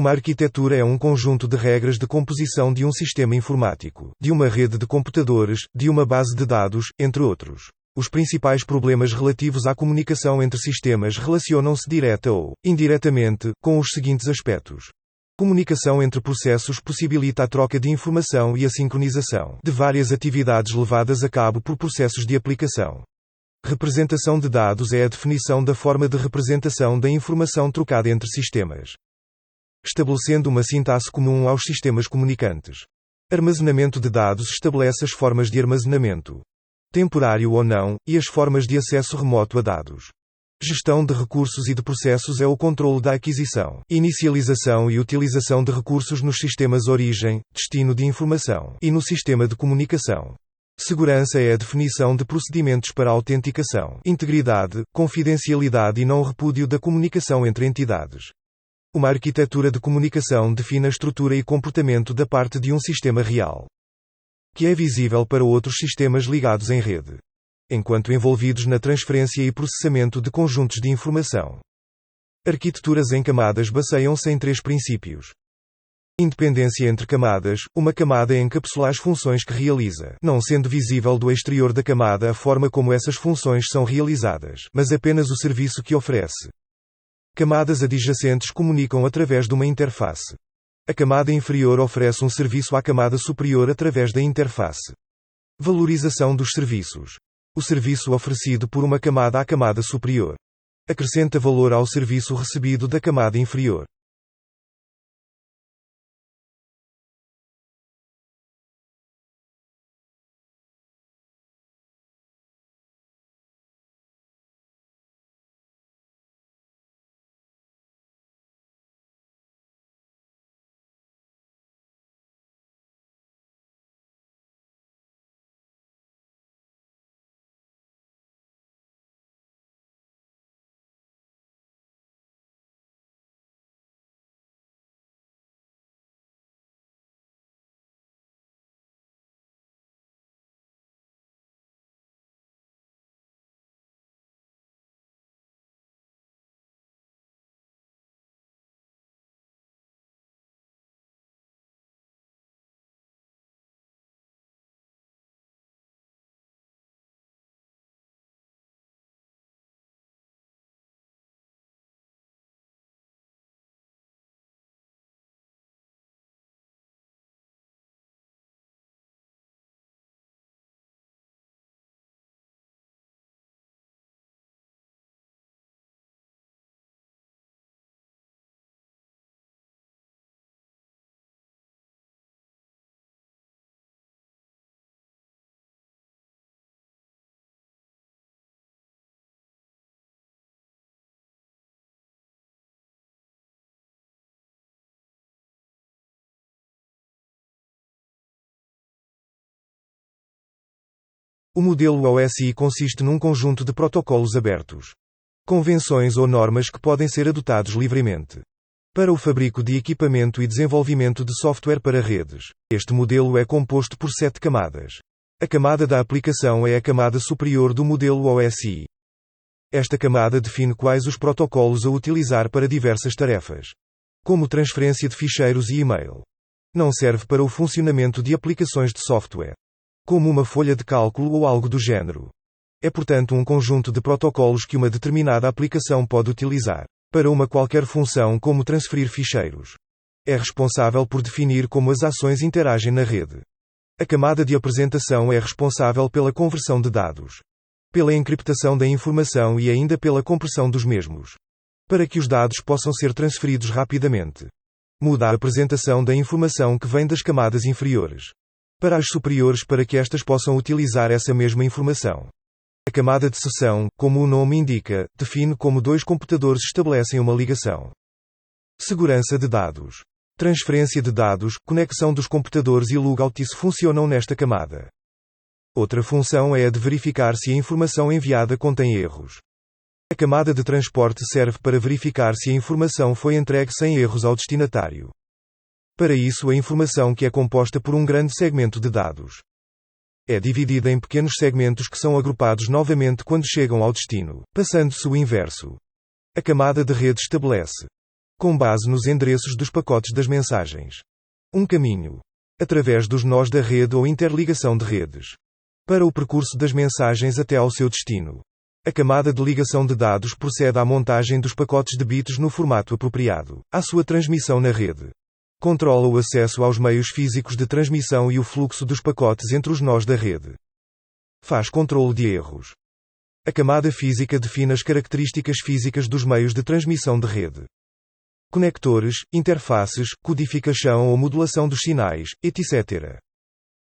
Uma arquitetura é um conjunto de regras de composição de um sistema informático, de uma rede de computadores, de uma base de dados, entre outros. Os principais problemas relativos à comunicação entre sistemas relacionam-se direta ou indiretamente com os seguintes aspectos. Comunicação entre processos possibilita a troca de informação e a sincronização de várias atividades levadas a cabo por processos de aplicação. Representação de dados é a definição da forma de representação da informação trocada entre sistemas, estabelecendo uma sintaxe comum aos sistemas comunicantes. Armazenamento de dados estabelece as formas de armazenamento, temporário ou não, e as formas de acesso remoto a dados. Gestão de recursos e de processos é o controle da aquisição, inicialização e utilização de recursos nos sistemas origem, destino de informação e no sistema de comunicação. Segurança é a definição de procedimentos para a autenticação, integridade, confidencialidade e não repúdio da comunicação entre entidades. Uma arquitetura de comunicação define a estrutura e comportamento da parte de um sistema real, que é visível para outros sistemas ligados em rede, enquanto envolvidos na transferência e processamento de conjuntos de informação. Arquiteturas em camadas baseiam-se em 3 princípios. Independência entre camadas. Uma camada encapsula as funções que realiza, não sendo visível do exterior da camada a forma como essas funções são realizadas, mas apenas o serviço que oferece. Camadas adjacentes comunicam através de uma interface. A camada inferior oferece um serviço à camada superior através da interface. Valorização dos serviços. O serviço oferecido por uma camada à camada superior acrescenta valor ao serviço recebido da camada inferior. O modelo OSI consiste num conjunto de protocolos abertos, convenções ou normas que podem ser adotados livremente para o fabrico de equipamento e desenvolvimento de software para redes. Este modelo é composto por 7 camadas. A camada da aplicação é a camada superior do modelo OSI. Esta camada define quais os protocolos a utilizar para diversas tarefas, como transferência de ficheiros e e-mail. Não serve para o funcionamento de aplicações de software, como uma folha de cálculo ou algo do género. É portanto um conjunto de protocolos que uma determinada aplicação pode utilizar para uma qualquer função, como transferir ficheiros. É responsável por definir como as ações interagem na rede. A camada de apresentação é responsável pela conversão de dados, pela encriptação da informação e ainda pela compressão dos mesmos, para que os dados possam ser transferidos rapidamente. Muda a apresentação da informação que vem das camadas inferiores para as superiores para que estas possam utilizar essa mesma informação. A camada de sessão, como o nome indica, define como 2 computadores estabelecem uma ligação. Segurança de dados. Transferência de dados, conexão dos computadores e logout funcionam nesta camada. Outra função é a de verificar se a informação enviada contém erros. A camada de transporte serve para verificar se a informação foi entregue sem erros ao destinatário. Para isso, a informação, que é composta por um grande segmento de dados, é dividida em pequenos segmentos que são agrupados novamente quando chegam ao destino, passando-se o inverso. A camada de rede estabelece com base nos endereços dos pacotes das mensagens. Um caminho. Através dos nós da rede ou interligação de redes. Para o percurso das mensagens até ao seu destino. A camada de ligação de dados procede à montagem dos pacotes de bits no formato apropriado, à sua transmissão na rede. Controla o acesso aos meios físicos de transmissão e o fluxo dos pacotes entre os nós da rede. Faz controle de erros. A camada física define as características físicas dos meios de transmissão de rede. Conectores, interfaces, codificação ou modulação dos sinais, etc.